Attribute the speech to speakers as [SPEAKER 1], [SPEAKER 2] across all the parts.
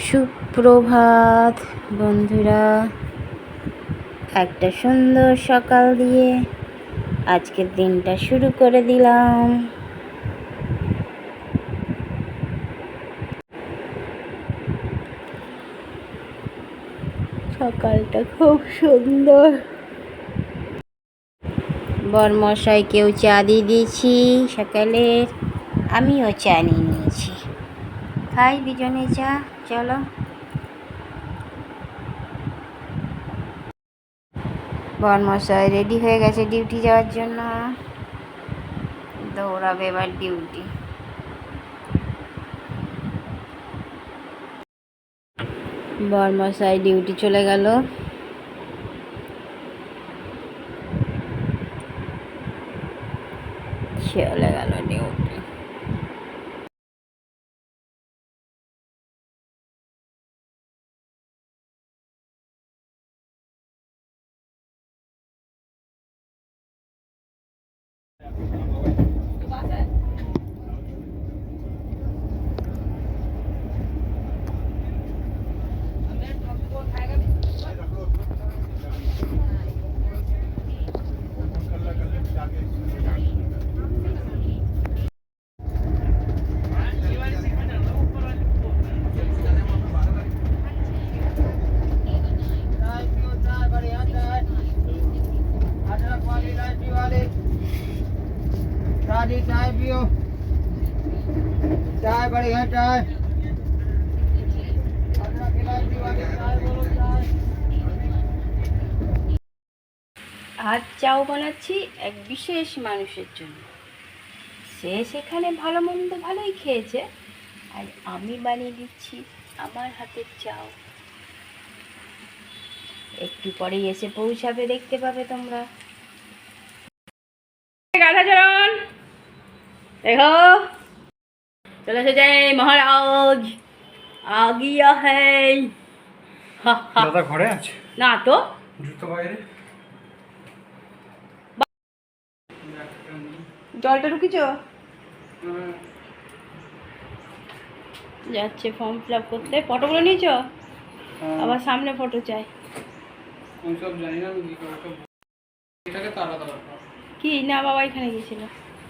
[SPEAKER 1] সুপ্রভাত বন্ধুরা, একটা সুন্দর সকাল দিয়ে আজকের দিনটা শুরু করে দিলাম। সকালটা খুব সুন্দর। বরমশাইকেও চা দিয়ে দিয়েছি সকালের, আমিও চা নিয়ে নিয়েছি। খাই দুজনে চা। চলো। বরমশাই রেডি হয়ে গেছে ডিউটি যাওয়ার জন্য, দৌড়াবে এবার ডিউটি। বরমশাই ডিউটি চলে গেল। ডিউটি। चाय पियो, चाय बढ़िया चाय। আজ চাও বানাচ্ছি এক বিশেষ মানুষের জন্য। সে সেখানে ভালো মন্দ ভালোই খেয়েছে, আর আমি বানিয়ে দিচ্ছি আমার হাতের চাও। একটু পরেই এসে পৌঁছাবে, দেখতে পাবে তোমরা। গাধাচরণ দেখো, চলে এসেছে মহারাজ। আগিয়া হ্যাঁ।
[SPEAKER 2] দাদা ঘরে আছে
[SPEAKER 1] না তো,
[SPEAKER 2] জুতো বাইরে।
[SPEAKER 1] জলটা ঢুকিছ? যাচ্ছে ফর্ম ফিল আপ করতে। ফটোগুলো নিয়েছ? আবার সামনে ফটো চাই।
[SPEAKER 2] কোন সব জানি না, আমি কি করে সব এটাকে তারা তারা
[SPEAKER 1] কি না, বাবা এখানে গিয়েছিল।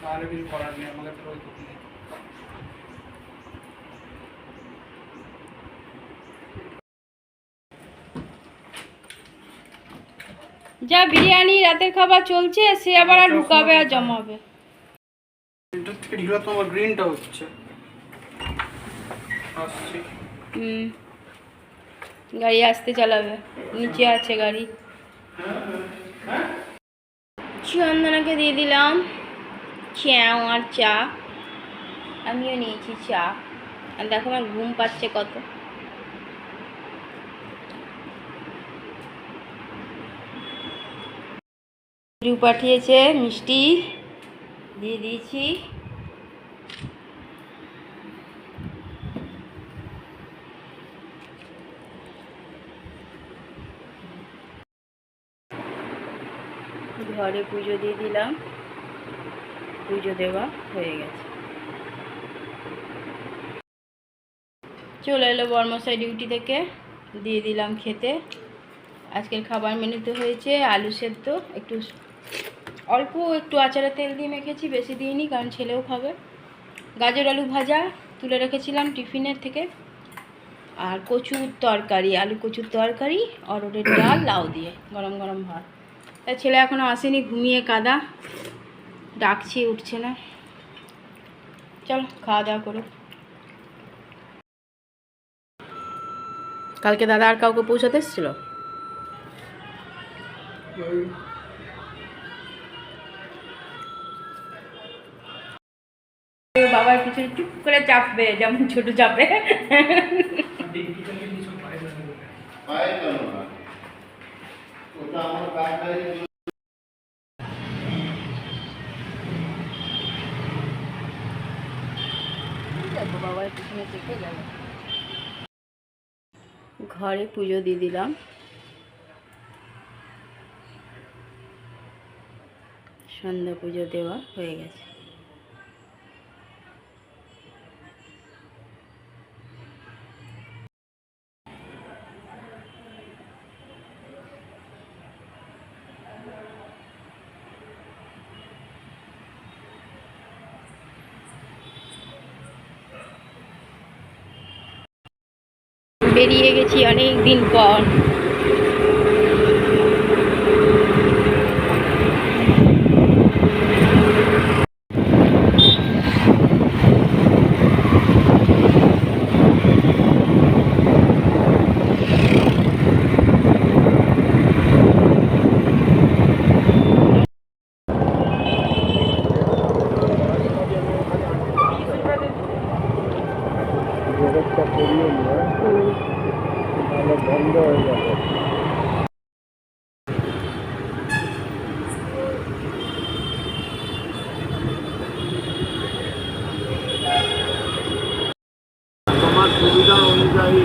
[SPEAKER 2] তাহলে কিছু করার নেই, আমাকে তো ওই করতে নেই।
[SPEAKER 1] যা বিরিয়ানি রাতের খাবার চলছে, সে আবার আর ঢুকাবে আর জমাবে।
[SPEAKER 2] এটা থেকে ঢিলা তোমার গ্রিনটা হচ্ছে আসছে।
[SPEAKER 1] গাড়ি আসতে চালাবে, নিচে আছে গাড়ি। চন্দনাকে দিয়ে দিলাম চ্যাও আর চা, আমিও নিয়েছি চা। আর দেখো আমার ঘুম পাচ্ছে কত। পাঠিয়েছে মিষ্টি, দিয়ে দিয়েছি। ঘরে পুজো দিয়ে দিলাম, পুজো দেওয়া হয়ে গেছে। চলে এলো বর্মশাই ডিউটি থেকে, দিয়ে দিলাম খেতে। আজকের খাবার মেনুতে হয়েছে আলু সেদ্ধ, অল্প একটু আচারের তেল দিয়ে মেখেছি, বেশি দিইনি কারণ ছেলেও খাবে। গাজর আলু ভাজা তুলে রেখেছিলাম টিফিনের থেকে, আর কচুর তরকারি, আলু কচুর তরকারি, অরহরের ডাল, লাউ দিয়ে গরম গরম ভাত। তাই ছেলে এখনও আসেনি, ঘুমিয়ে কাদা, ডাকছি উঠছে না। চলো খাওয়া দাওয়া করো। কালকে দাদা আর কাউকে পৌঁছাতে এসেছিল? বাবার পিছনে চুপ করে চাপবে, যেমন ছোট চাপে। বাবার পিছনে চেপে গেল। ঘরে পুজো দিয়ে দিলাম, সন্ধ্যা পুজো দেওয়া হয়ে গেছে। বেরিয়ে গেছি অনেক দিন পর।
[SPEAKER 3] বন্ধ হয়ে যাবে। তোমার সুবিধা অনুযায়ী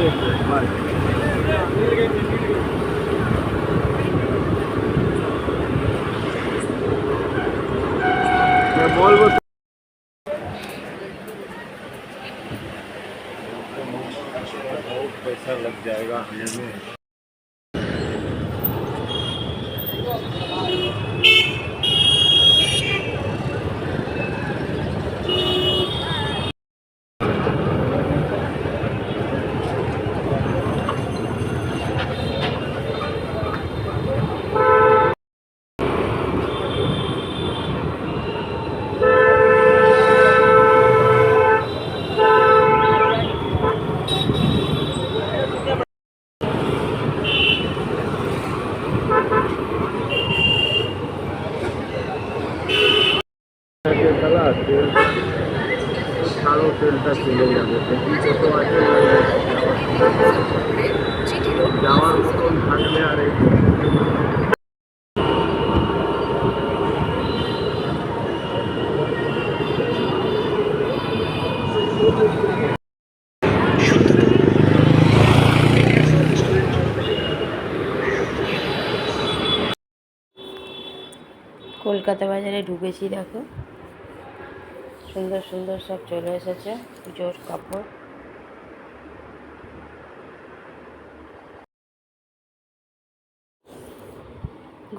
[SPEAKER 3] বলবো बहुत पैसा लग जाएगा हमें में। चला तेल ছাড়ো তেলটা চলে যাবে দেখি কত আছে যাওয়ার মতন থাকলে আর এই
[SPEAKER 1] কলকাতা বাজারে ঢুকেছি, দেখো সুন্দর সুন্দর সব চলে এসেছে পুজোর কাপড়।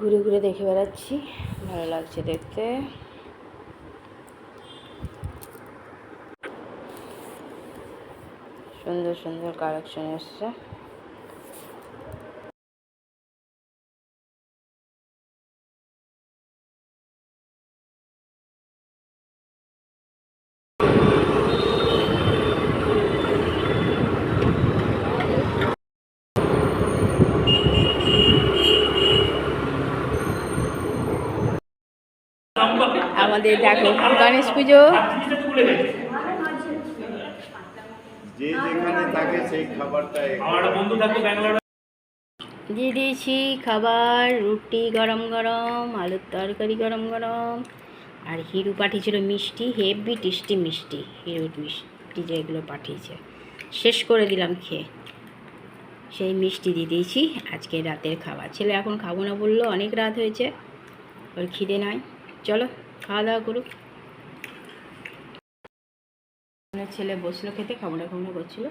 [SPEAKER 1] ঘুরে ঘুরে দেখে বেড়াচ্ছি, ভালো লাগছে দেখতে। সুন্দর সুন্দর কালেকশন এসছে। আমাদের দেখো গণেশ পুজো,
[SPEAKER 3] যে যেখানে থাকে সেই খাবারটাই
[SPEAKER 1] দিয়ে দিয়েছি খাবার, রুটি গরম গরম, আলুর তরকারি গরম গরম, আর হিরু পাঠিয়েছিল মিষ্টি, হেভি টেস্টি মিষ্টি, হিরুর মিষ্টি যেগুলো পাঠিয়েছে শেষ করে দিলাম খেয়ে। সেই মিষ্টি দিয়ে দিয়েছি আজকে রাতের খাবার। ছেলে এখন খাবো না বললো, অনেক রাত হয়েছে, ওর খিদে নাই। চলো খাওয়া দাওয়া করুক। ছেলে বসলো খেতে, খাবনা খাবনা করছিল,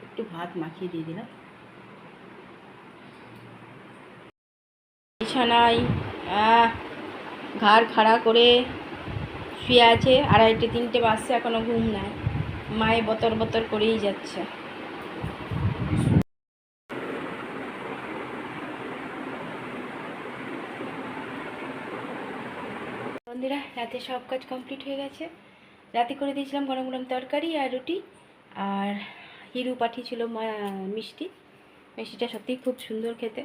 [SPEAKER 1] একটু ভাত মাখিয়ে দিয়ে দিলাম। বিছানায় ঘাড় খাড়া করে শুয়ে আছে, 2:30-3টে বাজছে, এখনো ঘুম নাই। মায়ে বতর বতর করেই যাচ্ছে। বন্ধুরা রাতে সব কাজ কমপ্লিট হয়ে গেছে। রাতে করে দিয়েছিলাম গরম গরম তরকারি আর রুটি, আর হিরু পাঠিয়েছিল মিষ্টি। মিষ্টিটা সত্যিই খুব সুন্দর খেতে,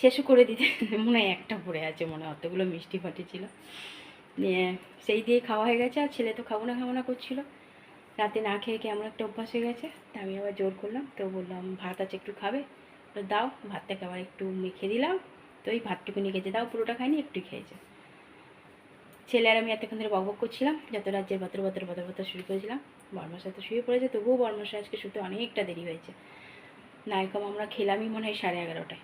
[SPEAKER 1] শেষও করে দিতে মনে হয় একটা পড়ে আছে, মনে হয় অতগুলো মিষ্টি পাঠিয়েছিল। নিয়ে সেই দিয়ে খাওয়া হয়ে গেছে। আর ছেলে তো খাবো না করছিল, রাতে না খেয়ে কেমন একটা অভ্যাস হয়ে গেছে। তা আমি আবার জোর করলাম, তো বললাম ভাত আছে একটু খাবে, তো দাও। ভাতটাকে আবার একটু মেখে দিলাম, তো ওই ভাতটুকুনি খেয়েছে, দাও পুরোটা খায়নি, একটু খেয়েছে। ছেলে আর আমি এতক্ষণ ধরে বকবক করছিলাম, যত রাজ্যের বতর বতর বতর বতর শুরু করেছিলাম। বর্মশাই তো শুয়ে পড়েছে, তবুও বর্মশাই আজকে শুতে অনেকটা দেরি হয়েছে। নাইকম আমরা খেলামই মনে হয় 11:30টায়।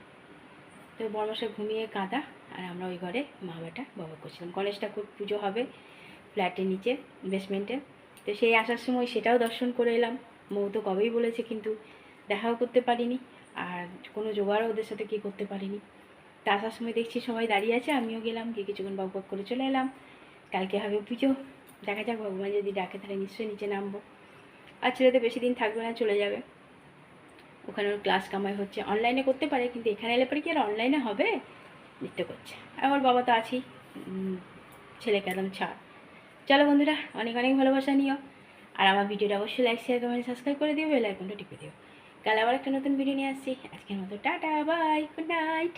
[SPEAKER 1] তো বর্মশাই ঘুমিয়ে কাঁদা, আর আমরা ওই ঘরে মা বেটা বকবক করছিলাম। গণেশ ঠাকুর পুজো হবে ফ্ল্যাটের নিচে বেসমেন্টে, তো সেই আসার সময় সেটাও দর্শন করে এলাম। মৌ তো কবেই বলেছে, কিন্তু দেখাও করতে পারিনি, আর কোনো জোগাড়ও ওদের সাথে কি করতে পারিনি। তা আসার সময় দেখছি সবাই দাঁড়িয়ে আছে, আমিও গেলাম, গিয়ে কিছুক্ষণ বকবক করে চলে এলাম। কালকে হবে পুজো, দেখা যাক, ভগবান যদি ডাকে তাহলে নিশ্চয়ই নিচে নামবো। আর ছেলে তো বেশি দিন থাকবে না, চলে যাবে। ওখানে ওর ক্লাস কামাই হচ্ছে, অনলাইনে করতে পারে, কিন্তু এখানে এলে পরে কি আর অনলাইনে হবে? নৃত্য করছে। আর আমার বাবা তো আছেই, ছেলেকে একদম ছাড়। চলো বন্ধুরা, অনেক অনেক ভালোবাসা নিও। আর আমার ভিডিওটা অবশ্যই লাইক শেয়ার কমেন্ট সাবস্ক্রাইব করে দিও, বেল আইকনটা টিপে দিও। কাল আবার একটা নতুন ভিডিও নিয়ে আসছি। আজকের মতো টাটা, বাই, গুড নাইট।